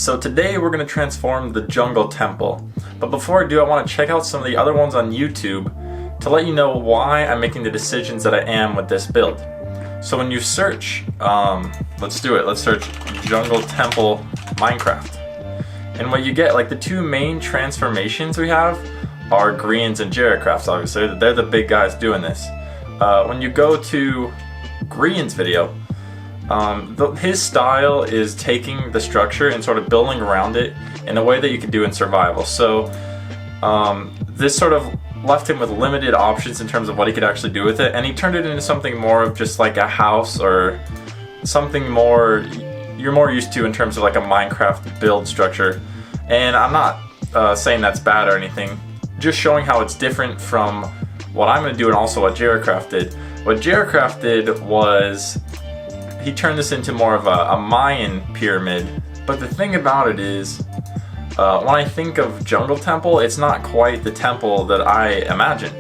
So today we're going to transform the jungle temple. But before I do, I want to check out some of the other ones on YouTube to let you know why I'm making the decisions that I am with this build. So when you search, let's do it. Let's search jungle temple Minecraft. And what you get, like the two main transformations we have are Greens and Jaracrafts, obviously. They're the big guys doing this. When you go to Green's video, his style is taking the structure and sort of building around it in a way that you can do in survival. So this sort of left him with limited options in terms of what he could actually do with it, and he turned it into something more of just like a house or something more you're more used to in terms of like a Minecraft build structure. And I'm not saying that's bad or anything, just showing how it's different from what I'm going to do and also what Jaracraft did. What Jaracraft did was he turned this into more of a Mayan pyramid, but the thing about it is when I think of jungle temple, it's not quite the temple that I imagine.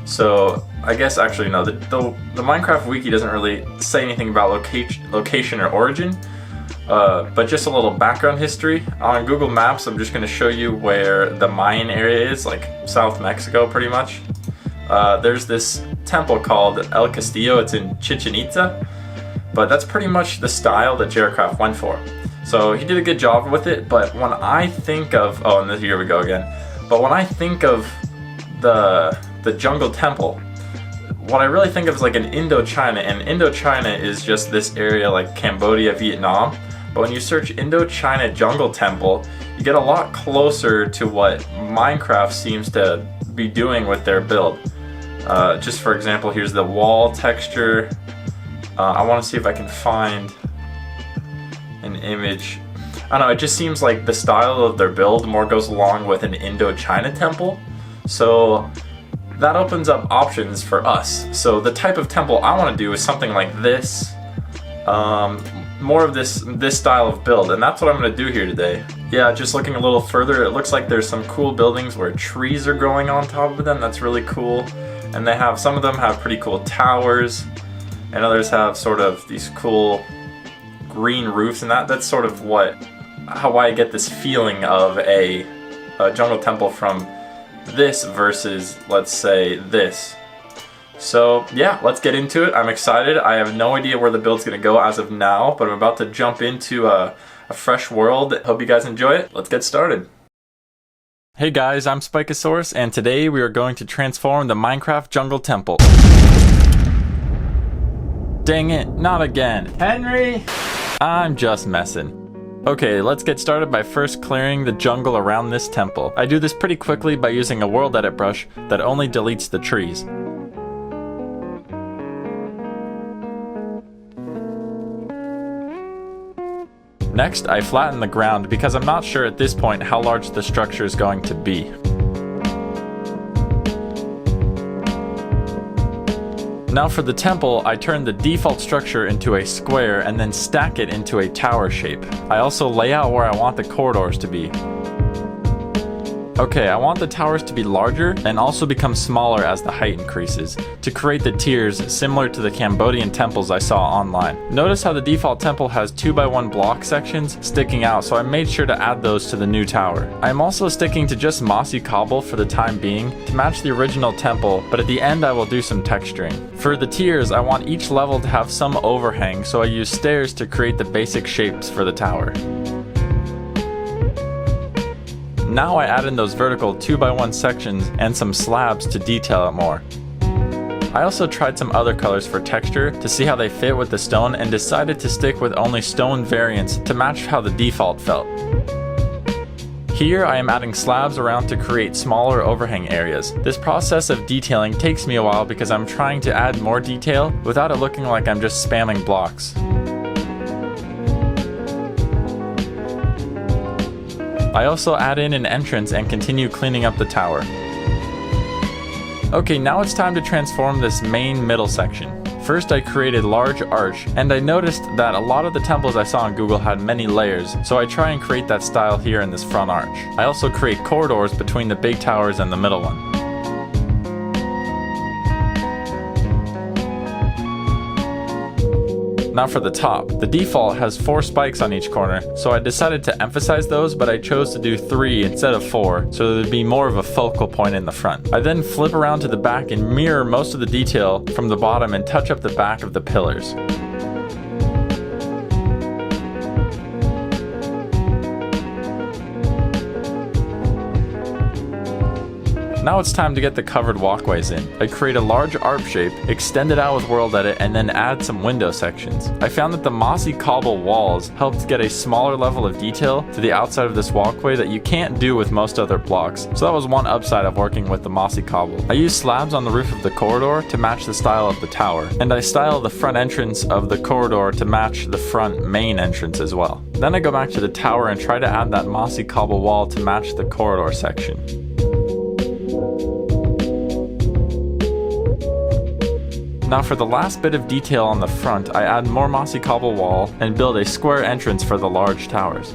So I guess actually no, the Minecraft wiki doesn't really say anything about location or origin, but just a little background history. On Google Maps, I'm just going to show you where the Mayan area is, like South Mexico pretty much. There's this temple called El Castillo. It's in Chichen Itza. But that's pretty much the style that Jaracraft went for. So he did a good job with it, but when I think of, oh, and here we go again. But when I think of the jungle temple, what I really think of is like an Indochina, and Indochina is just this area like Cambodia, Vietnam. But when you search Indochina jungle temple, you get a lot closer to what Minecraft seems to be doing with their build. Just for example, here's the wall texture. I want to see if I can find an image. I don't know, it just seems like the style of their build more goes along with an Indochina temple. So that opens up options for us. So the type of temple I want to do is something like this. More of this style of build, and that's what I'm going to do here today. Yeah, just looking a little further, it looks like there's some cool buildings where trees are growing on top of them. That's really cool. And they have, some of them have pretty cool towers, and others have sort of these cool green roofs, and that's sort of how I get this feeling of a jungle temple from this versus, let's say, this. So yeah, let's get into it. I'm excited. I have no idea where the build's gonna go as of now, but I'm about to jump into a fresh world. Hope you guys enjoy it. Let's get started. Hey guys, I'm SPIKE-A-SAURUS, and today we are going to transform the Minecraft jungle temple. Dang it, not again. Henry! I'm just messing. Okay, let's get started by first clearing the jungle around this temple. I do this pretty quickly by using a world edit brush that only deletes the trees. Next, I flatten the ground because I'm not sure at this point how large the structure is going to be. Now for the temple, I turn the default structure into a square and then stack it into a tower shape. I also lay out where I want the corridors to be. Okay, I want the towers to be larger and also become smaller as the height increases, to create the tiers similar to the Cambodian temples I saw online. Notice how the default temple has 2x1 block sections sticking out, so I made sure to add those to the new tower. I am also sticking to just mossy cobble for the time being to match the original temple, but at the end I will do some texturing. For the tiers, I want each level to have some overhang, so I use stairs to create the basic shapes for the tower. Now I add in those vertical 2x1 sections and some slabs to detail it more. I also tried some other colors for texture to see how they fit with the stone and decided to stick with only stone variants to match how the default felt. Here I am adding slabs around to create smaller overhang areas. This process of detailing takes me a while because I'm trying to add more detail without it looking like I'm just spamming blocks. I also add in an entrance and continue cleaning up the tower. Okay, now it's time to transform this main middle section. First I created large arch, and I noticed that a lot of the temples I saw on Google had many layers, so I try and create that style here in this front arch. I also create corridors between the big towers and the middle one. Now for the top. The default has 4 spikes on each corner, so I decided to emphasize those, but I chose to do 3 instead of 4, so there'd be more of a focal point in the front. I then flip around to the back and mirror most of the detail from the bottom and touch up the back of the pillars. Now it's time to get the covered walkways in. I create a large arc shape, extend it out with World Edit, and then add some window sections. I found that the mossy cobble walls helped get a smaller level of detail to the outside of this walkway that you can't do with most other blocks, so that was one upside of working with the mossy cobble. I used slabs on the roof of the corridor to match the style of the tower, and I style the front entrance of the corridor to match the front main entrance as well. Then I go back to the tower and try to add that mossy cobble wall to match the corridor section. Now for the last bit of detail on the front, I add more mossy cobble wall and build a square entrance for the large towers.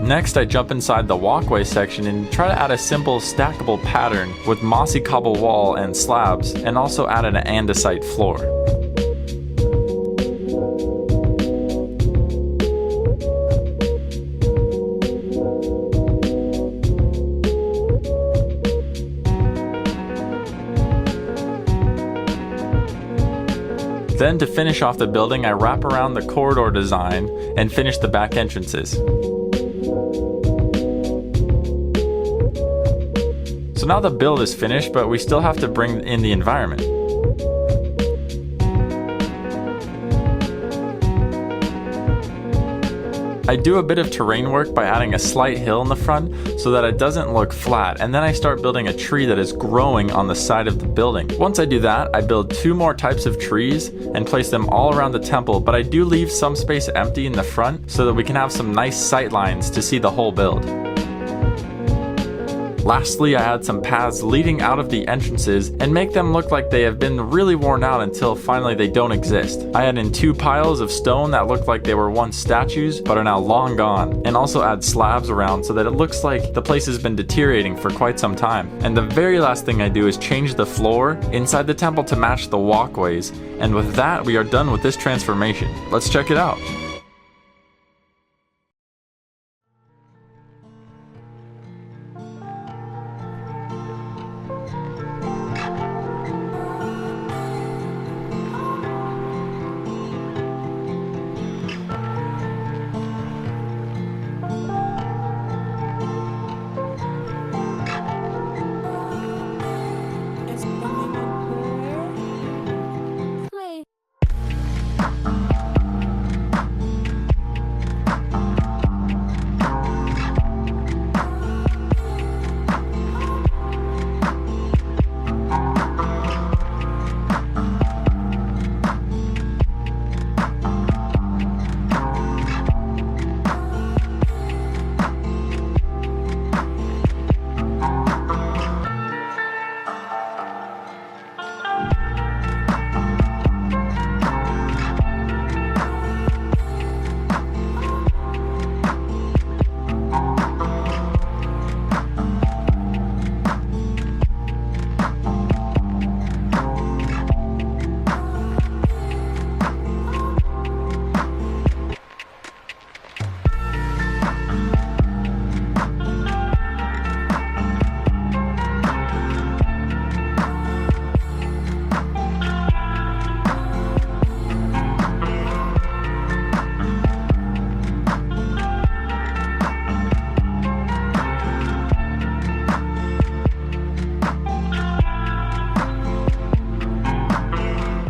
Next, I jump inside the walkway section and try to add a simple stackable pattern with mossy cobble wall and slabs, and also add an andesite floor. Then to finish off the building, I wrap around the corridor design and finish the back entrances. So now the build is finished, but we still have to bring in the environment. I do a bit of terrain work by adding a slight hill in the front so that it doesn't look flat, and then I start building a tree that is growing on the side of the building. Once I do that, I build 2 more types of trees and place them all around the temple, but I do leave some space empty in the front so that we can have some nice sight lines to see the whole build. Lastly, I add some paths leading out of the entrances and make them look like they have been really worn out until finally they don't exist. I add in 2 piles of stone that look like they were once statues but are now long gone, and also add slabs around so that it looks like the place has been deteriorating for quite some time. And the very last thing I do is change the floor inside the temple to match the walkways, and with that we are done with this transformation. Let's check it out.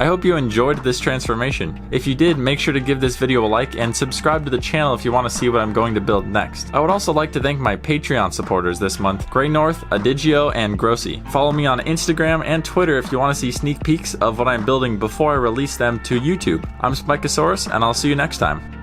I hope you enjoyed this transformation. If you did, make sure to give this video a like and subscribe to the channel if you want to see what I'm going to build next. I would also like to thank my Patreon supporters this month, Grey North, Adigio, and Grossi. Follow me on Instagram and Twitter if you want to see sneak peeks of what I'm building before I release them to YouTube. I'm SPIKE-A-SAURUS, and I'll see you next time.